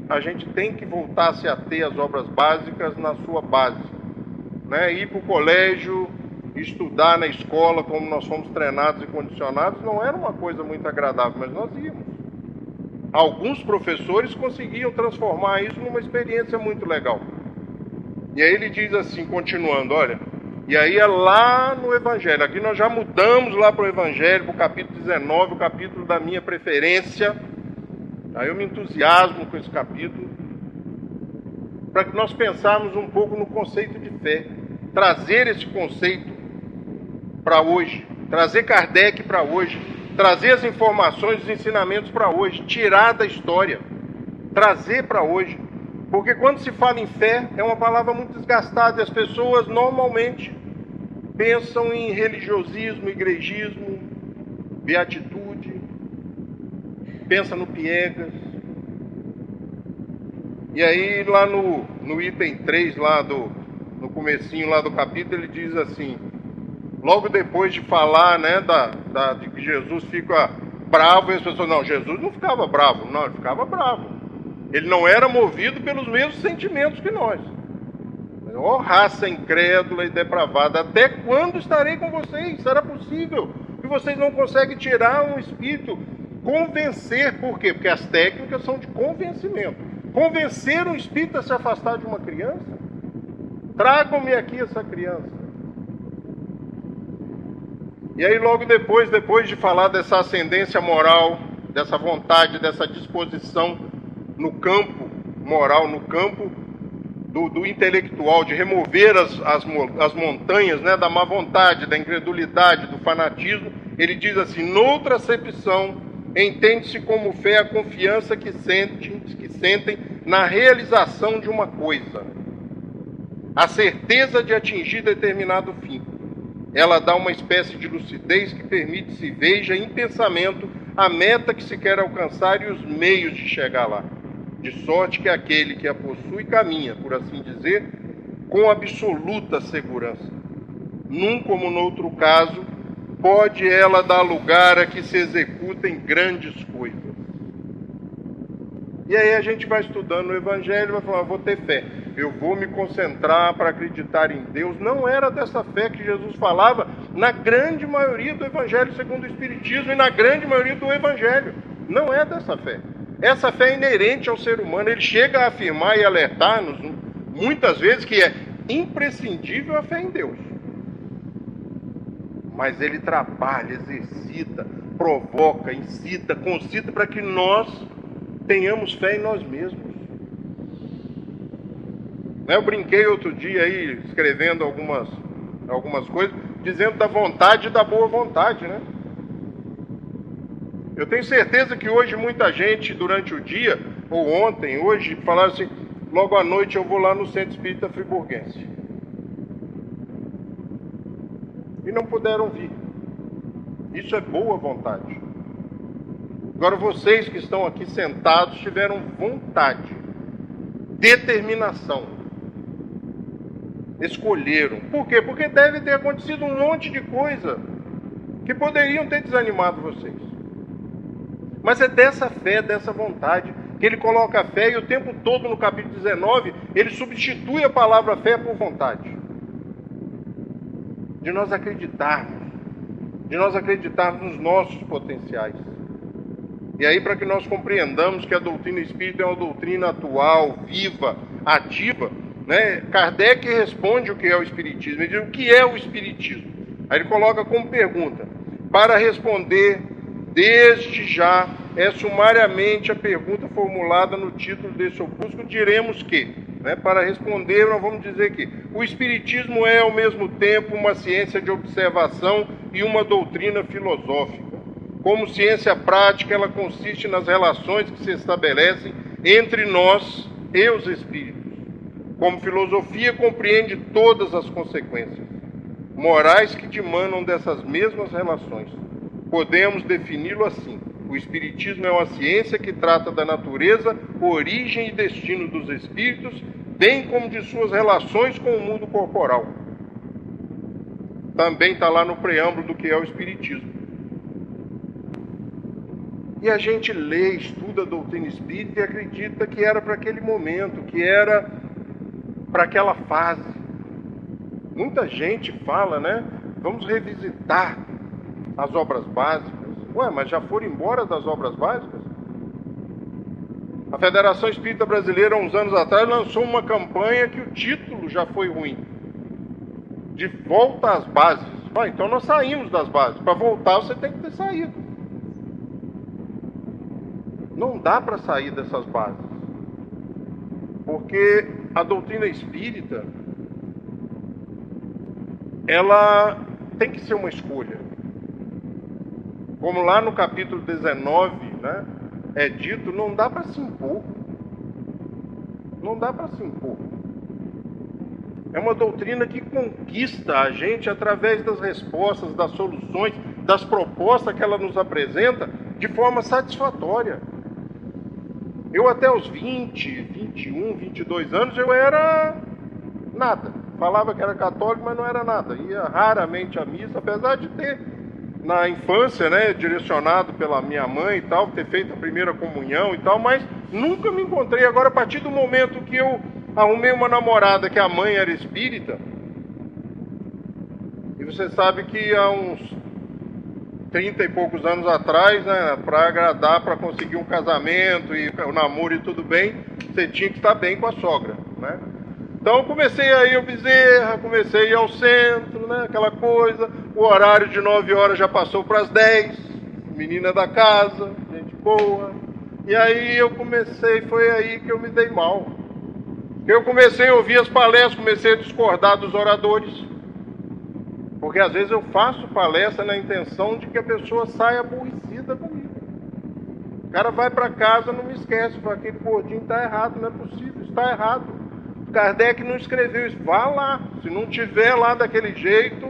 a gente tem que voltar a se ater às obras básicas na sua base, né? Ir para o colégio, estudar na escola, como nós fomos treinados e condicionados, não era uma coisa muito agradável, mas nós íamos. Alguns professores conseguiam transformar isso numa experiência muito legal. E aí ele diz assim, continuando, olha, e aí é lá no Evangelho, aqui nós já mudamos lá para o Evangelho, para o capítulo 19, o capítulo da minha preferência. Aí eu me entusiasmo com esse capítulo, para que nós pensarmos um pouco no conceito de fé. trazer esse conceito para hoje, trazer Kardec para hoje, trazer as informações, os ensinamentos para hoje, tirar da história, trazer para hoje. Porque quando se fala em fé, é uma palavra muito desgastada e as pessoas normalmente pensam em religiosismo, igrejismo, beatitude, pensa no piegas. E aí lá no item 3, lá no comecinho lá do capítulo, ele diz assim, logo depois de falar, né, de que Jesus fica bravo, e as pessoas, não, Jesus não ficava bravo, não, ele ficava bravo. Ele não era movido pelos mesmos sentimentos que nós. Ó raça incrédula e depravada, até quando estarei com vocês? Será possível que vocês não conseguem tirar um espírito, convencer, por quê? Porque as técnicas são de convencimento. Convencer um espírito a se afastar de uma criança? Tragam-me aqui essa criança. E aí logo depois de falar dessa ascendência moral, dessa vontade, dessa disposição no campo moral, no campo do intelectual, de remover as montanhas, né, da má vontade, da incredulidade, do fanatismo, ele diz assim, noutra acepção, entende-se como fé a confiança que sentem na realização de uma coisa, a certeza de atingir determinado fim. Ela dá uma espécie de lucidez que permite se veja em pensamento a meta que se quer alcançar e os meios de chegar lá. De sorte que aquele que a possui caminha, por assim dizer, com absoluta segurança. Num como noutro caso, pode ela dar lugar a que se executem grandes coisas. E aí a gente vai estudando o Evangelho e vai falar, vou ter fé, eu vou me concentrar para acreditar em Deus. Não era dessa fé que Jesus falava na grande maioria do Evangelho segundo o Espiritismo e na grande maioria do Evangelho. Não é dessa fé. Essa fé é inerente ao ser humano. Ele chega a afirmar e alertar-nos muitas vezes que é imprescindível a fé em Deus. Mas ele trabalha, exercita, provoca, incita, concita para que nós tenhamos fé em nós mesmos. Eu brinquei outro dia aí, escrevendo algumas coisas, dizendo da vontade e da boa vontade, né? Eu tenho certeza que hoje muita gente, durante o dia, ou ontem, hoje, falaram assim, logo à noite eu vou lá no Centro Espírita Friburguense. E não puderam vir. Isso é boa vontade. Agora vocês que estão aqui sentados tiveram vontade, determinação. Escolheram. Por quê? Porque deve ter acontecido um monte de coisa que poderiam ter desanimado vocês. Mas é dessa fé, dessa vontade, que ele coloca a fé e o tempo todo no capítulo 19, ele substitui a palavra fé por vontade. De nós acreditarmos nos nossos potenciais. E aí, para que nós compreendamos que a doutrina espírita é uma doutrina atual, viva, ativa, né? Kardec responde o que é o Espiritismo. Ele diz o que é o Espiritismo. Aí ele coloca como pergunta, para responder desde já, é sumariamente a pergunta formulada no título desse opúsculo, diremos que, né, para responder, nós vamos dizer que o Espiritismo é, ao mesmo tempo, uma ciência de observação e uma doutrina filosófica. Como ciência prática, ela consiste nas relações que se estabelecem entre nós e os espíritos. Como filosofia, compreende todas as consequências morais que dimanam dessas mesmas relações. Podemos defini-lo assim. O Espiritismo é uma ciência que trata da natureza, origem e destino dos espíritos, bem como de suas relações com o mundo corporal. Também está lá no preâmbulo do que é o Espiritismo. E a gente lê, estuda a doutrina espírita e acredita que era para aquele momento, que era para aquela fase. Muita gente fala, né? Vamos revisitar as obras básicas. Ué, mas já foram embora das obras básicas? A Federação Espírita Brasileira, há uns anos atrás, lançou uma campanha que o título já foi ruim. De volta às bases. Ah, então nós saímos das bases. Para voltar, você tem que ter saído. Não dá para sair dessas bases. Porque a doutrina espírita, ela tem que ser uma escolha. Como lá no capítulo 19, né, é dito, não dá para se impor. Não dá para se impor. É uma doutrina que conquista a gente através das respostas, das soluções, das propostas que ela nos apresenta de forma satisfatória. Eu até os 20, 21, 22 anos, eu era nada. Falava que era católico, mas não era nada. Ia raramente à missa, apesar de ter, na infância, né, direcionado pela minha mãe e tal, ter feito a primeira comunhão e tal, mas nunca me encontrei. Agora, a partir do momento que eu arrumei uma namorada que a mãe era espírita, e você sabe que há uns 30 e poucos anos atrás, né, para agradar, para conseguir um casamento e o namoro e tudo bem, você tinha que estar bem com a sogra, né? Então eu comecei a ir ao Bezerra, comecei a ir ao centro, né, aquela coisa, o horário de 9 horas já passou para as 10, menina da casa, gente boa, e aí eu comecei, foi aí que eu me dei mal. Eu comecei a ouvir as palestras, comecei a discordar dos oradores, porque às vezes eu faço palestra na intenção de que a pessoa saia aborrecida comigo. O cara vai para casa, não me esquece, fala, aquele gordinho está errado, não é possível, está errado. Kardec não escreveu isso, vá lá, se não tiver lá daquele jeito,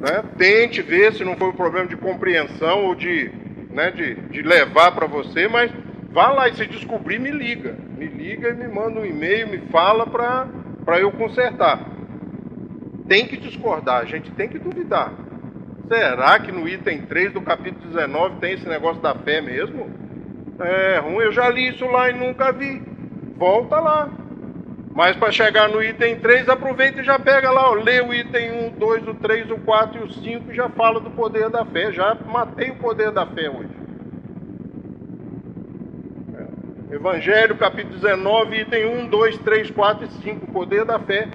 né, tente ver se não foi um problema de compreensão ou de levar para você, mas vá lá e se descobrir, me liga e me manda um e-mail, me fala para eu consertar. Tem que discordar, a gente tem que duvidar. Será que no item 3 do capítulo 19 tem esse negócio da fé mesmo? É ruim, eu já li isso lá e nunca vi. Volta lá. Mas para chegar no item 3, aproveita e já pega lá, ó, lê o item 1, o 2, o 3, o 4 e o 5 e já fala do poder da fé. Já matei o poder da fé hoje. Evangelho, capítulo 19, item 1, 2, 3, 4 e 5, o poder da fé.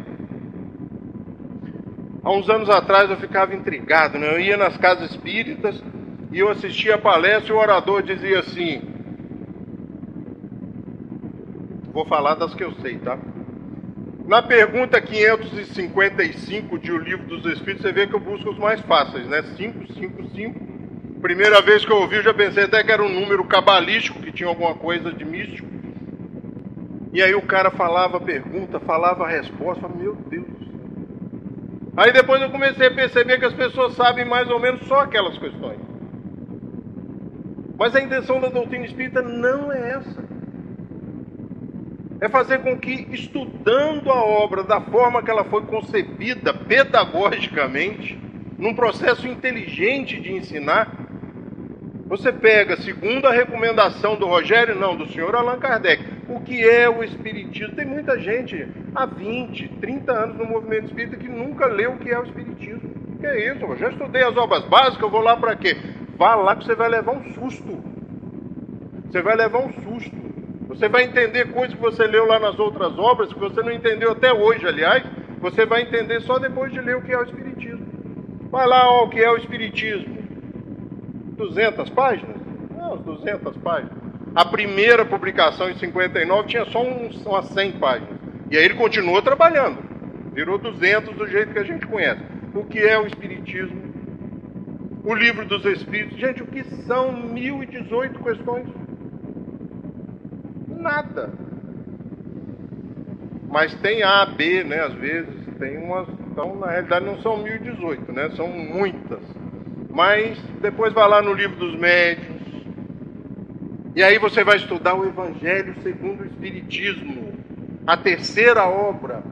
Há uns anos atrás eu ficava intrigado, né? Eu ia nas casas espíritas e eu assistia a palestra e o orador dizia assim, vou falar das que eu sei, tá? Na pergunta 555 de O Livro dos Espíritos, você vê que eu busco os mais fáceis, né? 555. Primeira vez que eu ouvi, eu já pensei até que era um número cabalístico, que tinha alguma coisa de místico. E aí o cara falava a pergunta, falava a resposta, eu falei, meu Deus do céu. Aí depois eu comecei a perceber que as pessoas sabem mais ou menos só aquelas questões. Mas a intenção da doutrina espírita não é essa. É fazer com que, estudando a obra da forma que ela foi concebida pedagogicamente, num processo inteligente de ensinar, você pega, segundo a recomendação do Rogério, não, do senhor Allan Kardec, o que é o Espiritismo. Tem muita gente há 20, 30 anos no movimento espírita que nunca leu o que é o Espiritismo. O que é isso? Eu já estudei as obras básicas, eu vou lá para quê? Vá lá que você vai levar um susto. Você vai levar um susto. Você vai entender coisas que você leu lá nas outras obras, que você não entendeu até hoje, aliás, você vai entender só depois de ler o que é o Espiritismo. Vai lá, ó, o que é o Espiritismo. 200 páginas? Não, 200 páginas. A primeira publicação, em 59, tinha só umas 100 páginas. E aí ele continuou trabalhando. Virou 200 do jeito que a gente conhece. O que é o Espiritismo? O Livro dos Espíritos. Gente, o que são 1018 questões? Nada. Mas tem A, B, né? Às vezes tem umas. Então, na realidade, não são 1018, né? São muitas. Mas depois vai lá no Livro dos Médiuns. E aí você vai estudar o Evangelho segundo o Espiritismo, a terceira obra.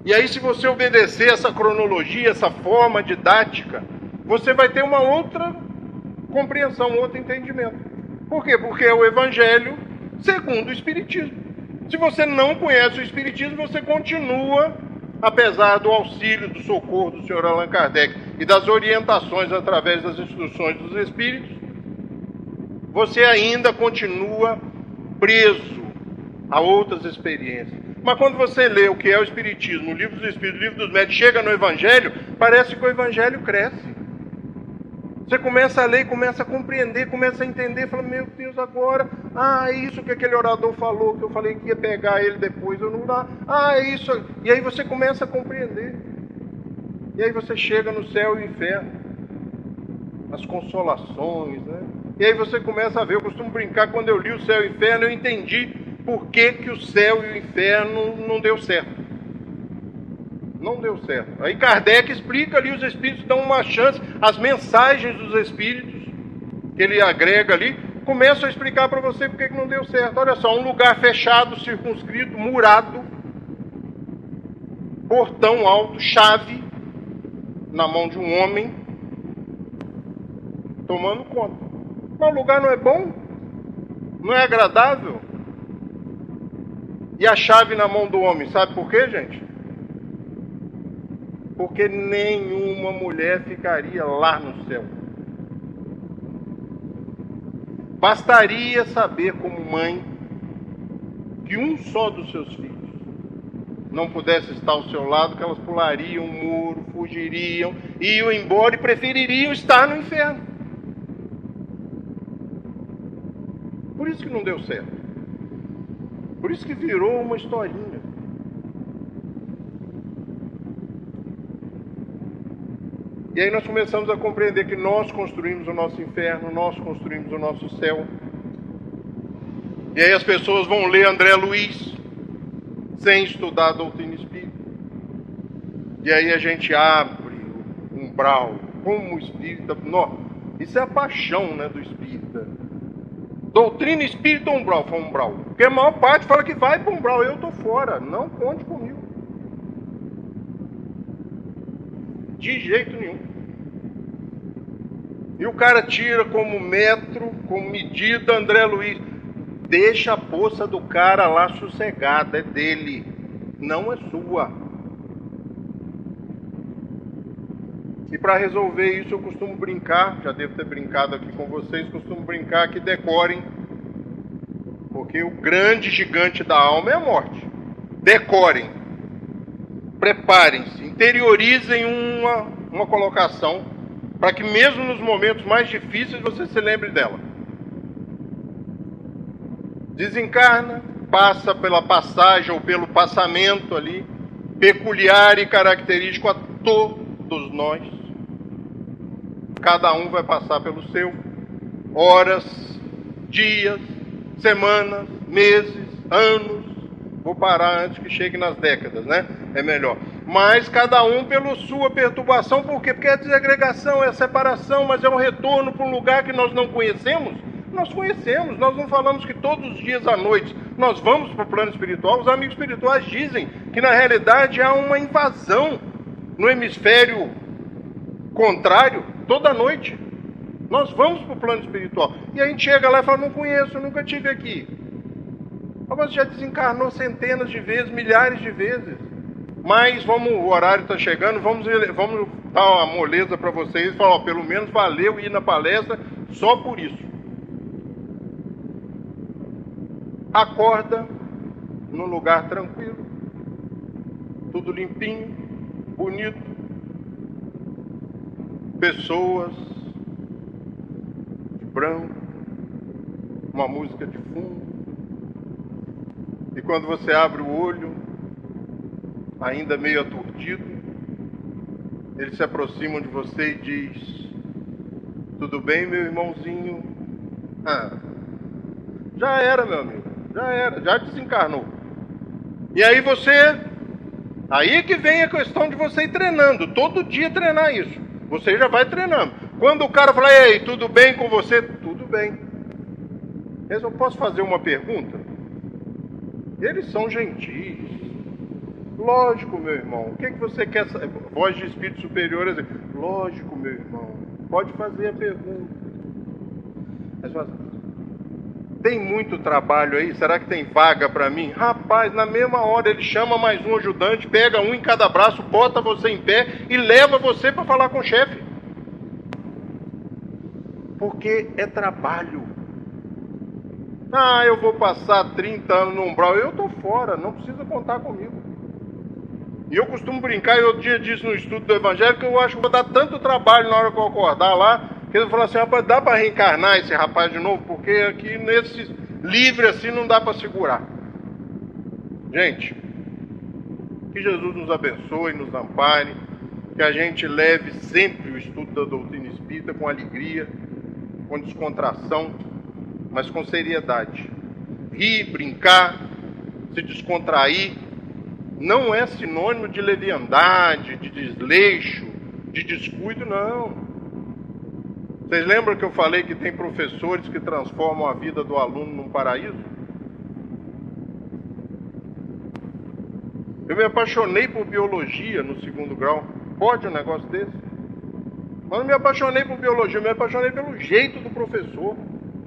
E aí, se você obedecer essa cronologia, essa forma didática, você vai ter uma outra compreensão, um outro entendimento. Por quê? Porque é o Evangelho segundo o Espiritismo. Se você não conhece o Espiritismo, você continua, apesar do auxílio, do socorro do senhor Allan Kardec e das orientações através das instruções dos Espíritos, você ainda continua preso a outras experiências. Mas quando você lê o que é o Espiritismo, o Livro dos Espíritos, o Livro dos Médiuns, chega no Evangelho, parece que o Evangelho cresce. Você começa a ler, começa a compreender, começa a entender, fala, meu Deus, agora, isso que aquele orador falou, que eu falei que ia pegar ele depois, eu não dá, isso. E aí você começa a compreender. E aí você chega no céu e o inferno, as consolações, né? E aí você começa a ver, eu costumo brincar, quando eu li o céu e o inferno, eu entendi por que que o céu e o inferno não deu certo. Não deu certo. Aí Kardec explica ali, os espíritos dão uma chance, as mensagens dos espíritos, que ele agrega ali, começam a explicar para você por que que não deu certo. Olha só, um lugar fechado, circunscrito, murado, portão alto, chave, na mão de um homem, tomando conta. Mas o lugar não é bom? Não é agradável? E a chave na mão do homem, sabe por quê, gente? Porque nenhuma mulher ficaria lá no céu. Bastaria saber, como mãe, que um só dos seus filhos não pudesse estar ao seu lado, que elas pulariam o muro, fugiriam, iam embora e prefeririam estar no inferno. Por isso que não deu certo. Por isso que virou uma historinha. E aí nós começamos a compreender que nós construímos o nosso inferno, nós construímos o nosso céu. E aí as pessoas vão ler André Luiz, sem estudar a doutrina espírita. E aí a gente abre o umbral, como o espírita... Não, isso é a paixão, né, do espírita. Doutrina espírita umbral, foi umbral. Porque a maior parte fala que vai para o umbral, eu estou fora, não conte comigo. De jeito nenhum. E o cara tira como metro, como medida, André Luiz. Deixa a poça do cara lá sossegada, é dele, não é sua. E para resolver isso eu costumo brincar, já devo ter brincado aqui com vocês, costumo brincar que decorem, porque o grande gigante da alma é a morte. Decorem, preparem-se, interiorizem uma colocação, para que mesmo nos momentos mais difíceis você se lembre dela. Desencarna, passa pela passagem ou pelo passamento ali, peculiar e característico a todos nós. Cada um vai passar pelo seu. Horas, dias, semanas, meses, anos. Vou parar antes que chegue nas décadas, né? É melhor. Mas cada um pela sua perturbação. Por quê? Porque é desagregação, é a separação, mas é um retorno para um lugar que nós não conhecemos. Nós conhecemos, nós não falamos que todos os dias à noite nós vamos para o plano espiritual. Os amigos espirituais dizem que na realidade há uma invasão no hemisfério contrário toda noite. Nós vamos para o plano espiritual. E a gente chega lá e fala, não conheço, nunca estive aqui. Mas já desencarnou centenas de vezes, milhares de vezes. Mas o horário está chegando, vamos dar uma moleza para vocês e falar, pelo menos valeu ir na palestra só por isso. Acorda num lugar tranquilo, tudo limpinho, bonito, pessoas de branco, uma música de fundo, e quando você abre o olho, ainda meio aturdido, eles se aproximam de você e diz, tudo bem, meu irmãozinho? Já era, meu amigo. Já desencarnou. E aí aí que vem a questão de você ir treinando, todo dia treinar isso. Você já vai treinando. Quando o cara fala, ei, tudo bem com você? Tudo bem. Eu posso fazer uma pergunta? Eles são gentis. Lógico, meu irmão. O que você quer saber? Voz de espírito superior, assim. Lógico, meu irmão. Pode fazer a pergunta. Mas tem muito trabalho aí? Será que tem vaga para mim? Rapaz, na mesma hora ele chama mais um ajudante, pega um em cada braço, bota você em pé e leva você para falar com o chefe. Porque é trabalho. Eu vou passar 30 anos no umbral. Eu estou fora, não precisa contar comigo. E eu costumo brincar, e outro dia disse no estudo do Evangelho, que eu acho que vou dar tanto trabalho na hora que eu acordar lá, que ele falou assim, rapaz, dá para reencarnar esse rapaz de novo? Porque aqui nesse livre assim não dá para segurar. Gente, que Jesus nos abençoe, nos ampare, que a gente leve sempre o estudo da doutrina espírita com alegria, com descontração, mas com seriedade. Rir, brincar, se descontrair, não é sinônimo de leviandade, de desleixo, de descuido, não. Vocês lembram que eu falei que tem professores que transformam a vida do aluno num paraíso? Eu me apaixonei por biologia no 2º grau. Pode um negócio desse? Mas não me apaixonei por biologia, eu me apaixonei pelo jeito do professor.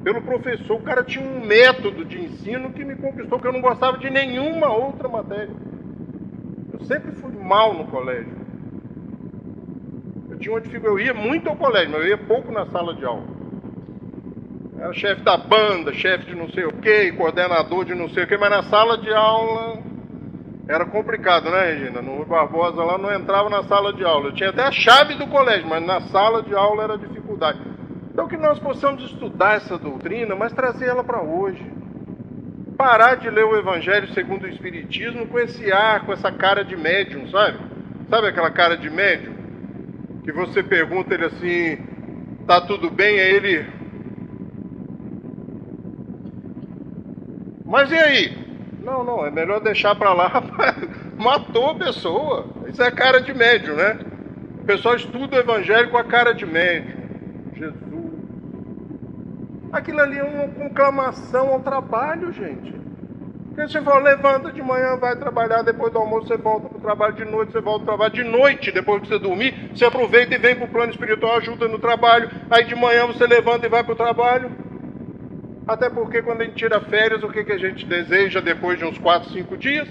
Pelo professor, o cara tinha um método de ensino que me conquistou, que eu não gostava de nenhuma outra matéria. Eu sempre fui mal no colégio. Eu ia muito ao colégio, mas eu ia pouco na sala de aula. Era chefe da banda, chefe de não sei o quê, coordenador de não sei o quê, mas na sala de aula era complicado, né, Regina? No Rui Barbosa lá não entrava na sala de aula. Eu tinha até a chave do colégio, mas na sala de aula era dificuldade. Então que nós possamos estudar essa doutrina, mas trazer ela para hoje. Parar de ler o Evangelho segundo o Espiritismo com esse ar, com essa cara de médium, sabe? Sabe aquela cara de médium? Que você pergunta ele assim, tá tudo bem? Aí ele... Mas e aí? Não, é melhor deixar para lá, rapaz. Matou a pessoa. Isso é cara de médium, né? O pessoal estuda o Evangelho com a cara de médium. Jesus. Aquilo ali é uma conclamação ao trabalho, gente. Porque você fala, levanta de manhã, vai trabalhar, depois do almoço você volta para o trabalho, de noite você volta para o trabalho, de noite, depois que você dormir, você aproveita e vem para o plano espiritual, ajuda no trabalho, aí de manhã você levanta e vai para o trabalho. Até porque quando a gente tira férias, o que a gente deseja depois de uns 4, 5 dias?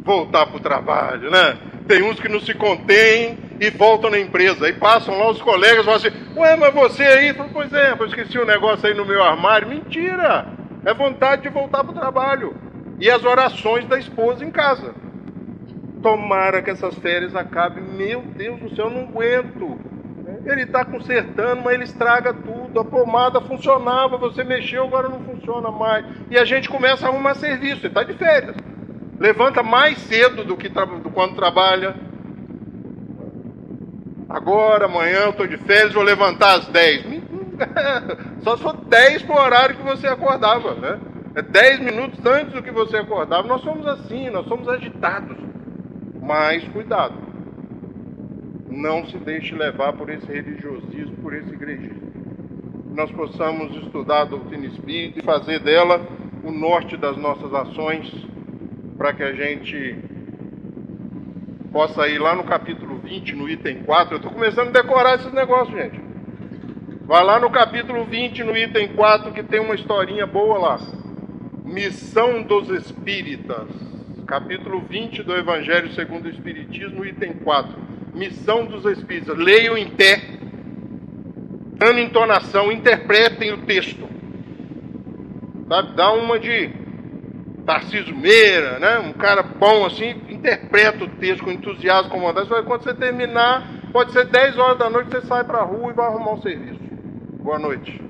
Voltar para o trabalho, né? Tem uns que não se contêm e voltam na empresa. Aí passam lá os colegas e falam assim, ué, mas você aí? Pois é, eu esqueci um negócio aí no meu armário. Mentira! É vontade de voltar para o trabalho. E as orações da esposa em casa. Tomara que essas férias acabem. Meu Deus do céu, eu não aguento. Ele está consertando, mas ele estraga tudo. A pomada funcionava, você mexeu, agora não funciona mais. E a gente começa a arrumar serviço. Ele está de férias. Levanta mais cedo do que quando trabalha. Agora, amanhã eu estou de férias, vou levantar às 10. Só se for 10 para o horário que você acordava, né? É 10 minutos antes do que você acordava. Nós somos assim, nós somos agitados. Mas cuidado. Não se deixe levar por esse religiosismo, por esse igrejismo. Nós possamos estudar a doutrina espírita e fazer dela o norte das nossas ações, para que a gente possa ir lá no capítulo 20, no item 4. Eu estou começando a decorar esses negócios, gente. Vai lá no capítulo 20, no item 4, que tem uma historinha boa lá. Missão dos Espíritas. Capítulo 20 do Evangelho segundo o Espiritismo, item 4. Missão dos Espíritas. Leiam em pé, dando entonação, interpretem o texto. Sabe? Dá uma de Tarcísio Meira, né? Um cara bom assim, interpreta o texto com entusiasmo, com vontade. Quando você terminar, pode ser 10 horas da noite, você sai para a rua e vai arrumar um serviço. Boa noite.